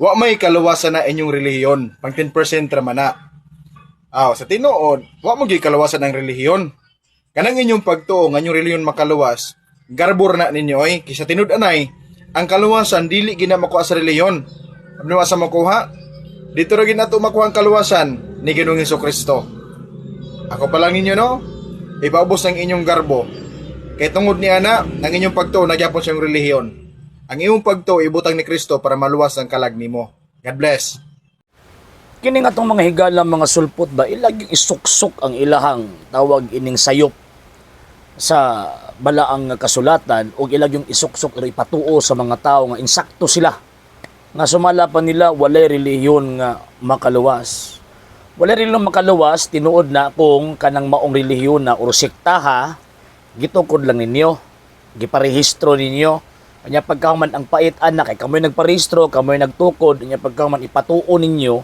wa may kaluwasan na inyong relihiyon, pang 10% raman na. Sa tinuod, wa mo gyud kaluwasan ang relihiyon. Kanang inyong pagtuo nga inyong relihiyon makaluwas, garbor na ninyo ay kisa tinud anay, ang kaluwasan dili gina makuha sa relihiyon. Ano sa makuha? Dito ra ginato makuha ang kaluwasan ni Ginoong Hesukristo. Ako pa lang ninyo no, ipaubos ang inyong garbo. Kay tungod ni ana, ng inyong pagtuo nagyapon siyang relihiyon. Ang iyong pagtuo ibutang ni Kristo para maluwas ang kalag nimo. God bless. Kini nga tong mga higala mga sulpot ba ilaging isuksok ang ilahang tawag ining sayop sa balaang nga kasulatan o ilagyong isuksok ro ipatuo sa mga tao nga insakto sila nga sumala pa nila walay relihiyon nga makaluwas. Walay relihiyon makaluwas tinuod na kung kanang maong relihiyon na or sektaha gitukod lang ninyo, giparehistro ninyo. Kanya pagkaman ang pait anak kay kamoy nagparehistro, kamoy nagtukod, kanya pagkaman ipatuo ninyo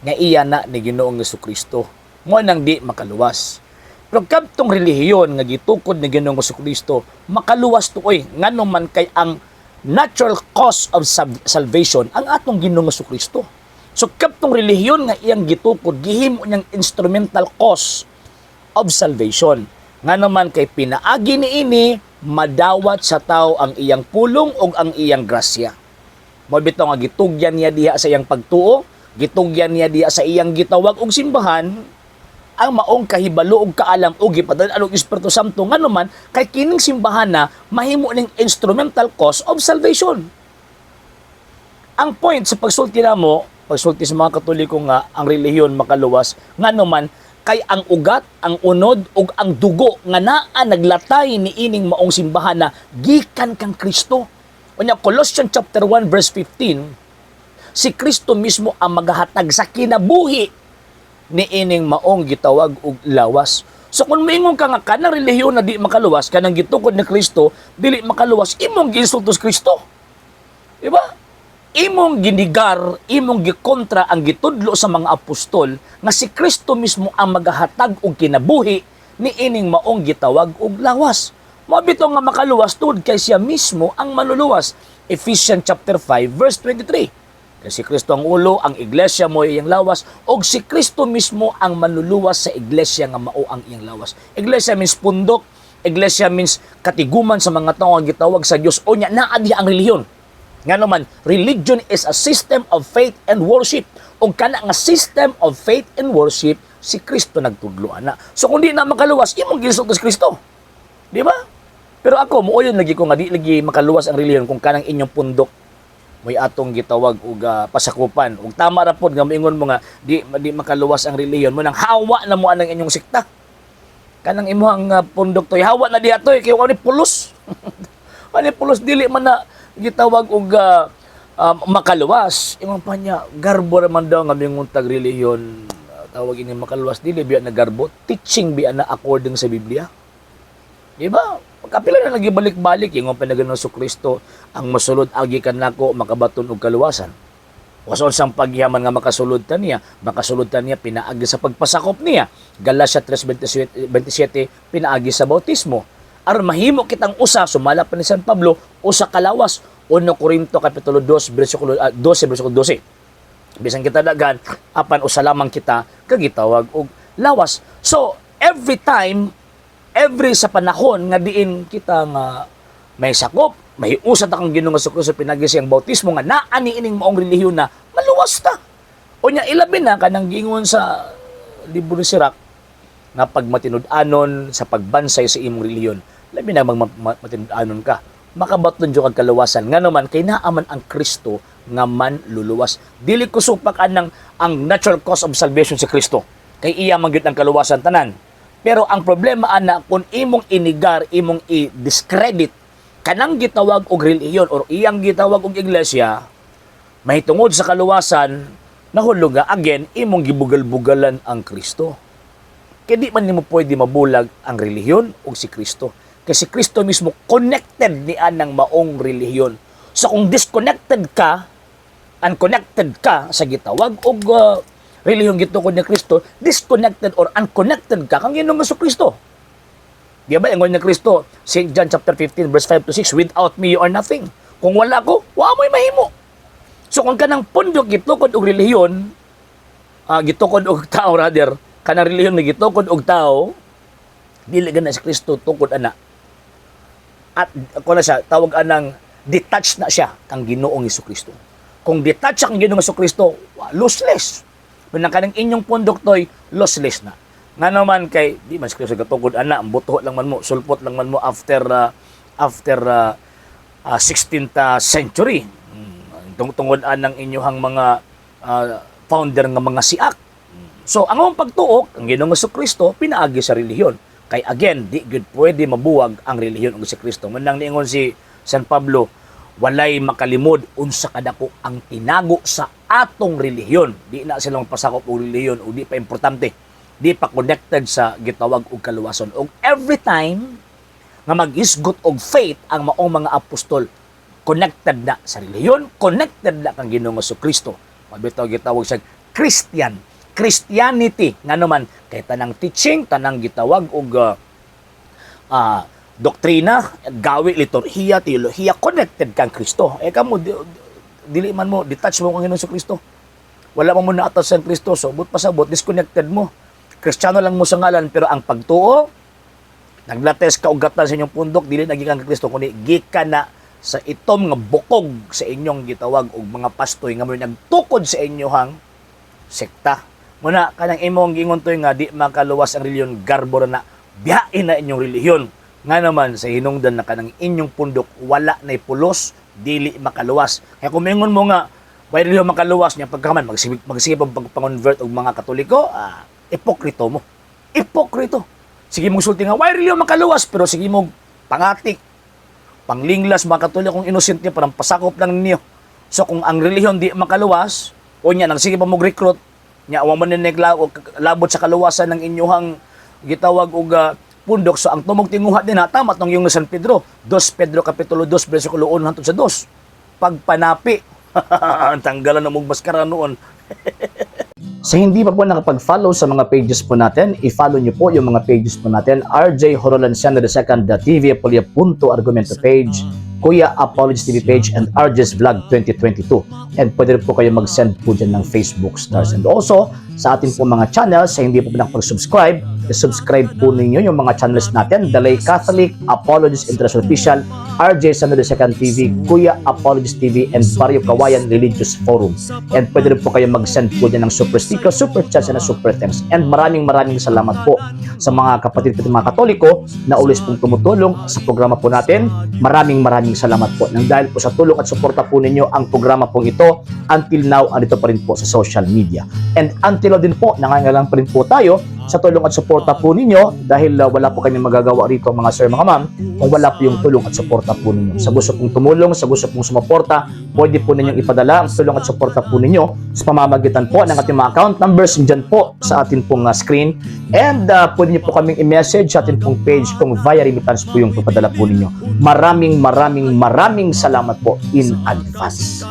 nga iya na ni Ginoong Hesukristo. Mo nang di makaluwas. Pero kadtong relihiyon nga gitukod ni Ginoong Hesukristo, makaluwas to oy. Ngano man kay ang natural cause of salvation ang atong Ginoong Hesukristo. So kadtong relihiyon nga iyang gitukod, gihimo niyang instrumental cause of salvation. Ngano man kay pinaagi niini madawat sa tao ang iyang pulong ug ang iyang grasya. Mo bitaw nga gitugyan niya diha sa iyang pagtuo, gitugyan niya diya sa iyang gitawag og simbahan ang maong kahibalo og kaalam og gipadala og Espiritu Santo nga naman kay kining simbahan na mahimo ning instrumental cause of salvation. Ang point sa pagsulti namo, pagsulti sa mga Katoliko nga ang relihiyon makaluwas nga naman kay ang ugat, ang unod ug ang dugo nga naa naglatay ni ining maong simbahan na gikan kang Kristo. Unya Colossians chapter 1 verse 15, si Kristo mismo ang maghahatag sa kinabuhi ni ining maong gitawag og lawas. So kung maingon ka nga kanang relihiyon na di makaluwas, kanang gitukod ni Kristo dili makaluwas, imong giinsulto sa Kristo. Di ba? Imong ginigar, imong gikontra ang gitudlo sa mga apostol nga si Kristo mismo ang maghahatag og kinabuhi ni ining maong gitawag og lawas. Mabito nga makaluwas tud kay siya mismo ang manluluwas. Ephesians chapter 5 verse 23. Si Kristo ang ulo, ang iglesia mo iyang lawas, o si Kristo mismo ang manluluwas sa iglesia nga mao ang iyang lawas. Iglesia means pundok, iglesia means katiguman sa mga tao ang gitawag sa Dios. O nya naa diha ang relihiyon. Nga naman, religion is a system of faith and worship. O kana nga system of faith and worship, si Kristo nagtudlo ana. So kung di na makaluwas, imong gisulti sa Kristo. Di ba? Pero ako, muuyon lagi ko nga di lagi makaluwas ang relihiyon kung kanang inyong pundok may atong gitawag og pasakupan. Ug tama ra pod nga moingon mo nga di makaluwas ang relihiyon mo nang hawa na mo anang inyong sikta. Kanang imong pundok toy hawa na diha toy kay wani pulos. Wani pulos dili man na gitawag og makaluwas. Imong pa niya garbo ra man daw nga mingon tag relihiyon tawag ini makaluwas dili biya na garbo, teaching biya na according sa Biblia. Di ba? Kapila na lagi balik-balik yung pinagano sa Kristo ang masulod agi kanako makabaton og kaluwasan. Wason sang pagyaman nga makasulod ta niya pinaagi sa pagpasakop niya. Galatia 3:27 pinaagi sa bautismo. Aron mahimo kitang usa sumala pa ni San Pablo usa kalawas 1 Corinto kapitulo 2 bersikulo 12. Bisan kita dagan apan usa lamang kita kagitawag og lawas. So every sa panahon nga diin kita nga may sakop, may usad akong Ginoong Hesukristo pinagi siyang bautismo nga naa ni ining maong relihiyon na maluwas ta. O nya ilabi na kanang giingon sa libro ni Sirach nga pagmatinud-anon sa pagbansay sa imong relihiyon. Labi na magmatinud-anon ka. Makabaton jud kag kaluwasan nga naman kay naaman ang Kristo nga man luluwas. Dili ko supak ang natural cause of salvation si Kristo. Kay iya man gyud ang kaluwasan tanan. Pero ang problema ana kung imong inigar, imong i-discredit kanang gitawag og relihiyon or iyang gitawag og iglesia, mahitungod sa kaluwasan, nahulog nga again imong gibugal-bugalan ang Kristo. Kaya di man nimo pwede mabulag ang relihiyon o si Kristo. Kasi si Kristo mismo connected ni anang maong relihiyon. So kung disconnected ka, unconnected ka sa gitawag og relihiyong gitukod ni Kristo, disconnected or unconnected ka kang Ginoong Hesukristo. Di ba ingon ni Kristo, St. John chapter 15 verse 5 to 6, without me you are nothing. Kung wala ko, wa mo'y mahimo. So kung kanang pundok gitukod og relihiyon, gitukod og tao rather, kanang relihiyon na gitukod og tao, dili gana si Kristo tukod ana. At ako na siya, tawag anang detached na siya kang Ginoong Hesukristo. Kung detached ang Ginoong Hesukristo, lossless. Kung kanang inyong pundok toy, lossless na. Nga naman kay, di man si Kristo gatukod ana, buto lang man mo, sulpot lang man mo after 16th century. Tungod ng inyong mga founder nga mga siak. So, ang among pagtuok, ang Ginoong Hesukristo, pinaagi sa relihiyon. Kay again, di good pwede mabuwag ang relihiyon ng si Kristo. Manang niingon si San Pablo, walay makalimod unsa kadako ang tinago sa atong relihiyon. Di na sila magpasakop og relihiyon o di pa importante. Di pa connected sa gitawag og kaluwason. Og every time nga mag-isgot og faith ang maong mga apostol, connected na sa relihiyon, connected na kang Ginoong Hesukristo. Mabitaw gitawag sa Christianity nga naman kay tanang teaching, tanang gitawag og doktrina, gawi, liturhiya, teolohiya, connected kang Kristo. Kamo dili man mo detach mo kang Ginoong Hesukristo. Wala man mo na atas sa Kristo, so but pasabot disconnected mo. Kristiyano lang mo sa ngalan pero ang pagtuo naglates ka og gatan sa inyong pundok dili na gikan kang Kristo kundi gikan na sa itom nga bukog sa inyong gitawag og mga pastoy nga mo nagtukod sa inyohang sekta. Muna, kanang imong gingon toy nga di makaluwas ang relihiyon, garbo na biyain na inyong relihiyon. Nga naman sa hinungdan na kanang inyong pundok wala nay pulos, dili makaluwas. Kaya kung mingon mo nga way relihiyon makaluwas niya pagkaman magsige pag-convert og mga Katoliko, ipokrito mo. Ipokrito. Sige mong sulti nga way relihiyon makaluwas pero sige mong pangatik, panglinglas mga Katolikong innocent niya parang pasakop lang ninyo. So kung ang relihiyon di makaluwas, o niya nang sige pa mo recruit nya wa man ning labot sa kaluwasan ng inyong gitawag og pundok. So ang tumog tinguha din tama tong yung San Pedro 2 Pedro kapitulo 2 bersikulo 1 hangtod sa 2 pagpanapi tanggalan na mong maskara noon. Sa hindi pa po nakapag-follow sa mga pages po natin, i-follow nyo po yung mga pages po natin. RJ Horolanciano II TV Apolia Punto Argumento page, Kuya Apologist TV page, and RJ's Vlog 2022. And pwede rin po kayo mag-send po dyan ng Facebook stars. And also, sa ating po mga channels, sa hindi po nakapag-subscribe, subscribe po ninyo yung mga channels natin, Dalay Catholic, Apologist International Official, RJ Sano II TV, Kuya Apologist TV, and Barrio Kawayan Religious Forum. And pwede rin po kayo mag-send po dyan ng super sticker, super chats, and super thanks. And maraming salamat po sa mga kapatid ko mga Katoliko na ulis pong tumutulong sa programa po natin. Maraming salamat po. Nang dahil po sa tulong at suporta po ninyo, ang programa pong ito, until now, andito pa rin po sa social media. And until now din po, nangangailangan pa rin po tayo sa tulong at suporta po ninyo dahil wala po kami magagawa rito mga sir, mga ma'am, kung wala po yung tulong at suporta po ninyo. Sa gusto pong tumulong, sa gusto pong sumuporta, pwede po ninyong ipadala ang tulong at suporta po ninyo sa pamamagitan po ng ating mga account numbers dyan po sa ating pong screen. And pwede niyo po kaming i-message sa ating pong page kung via remittance po yung ipadala po ninyo. Maraming salamat po in advance.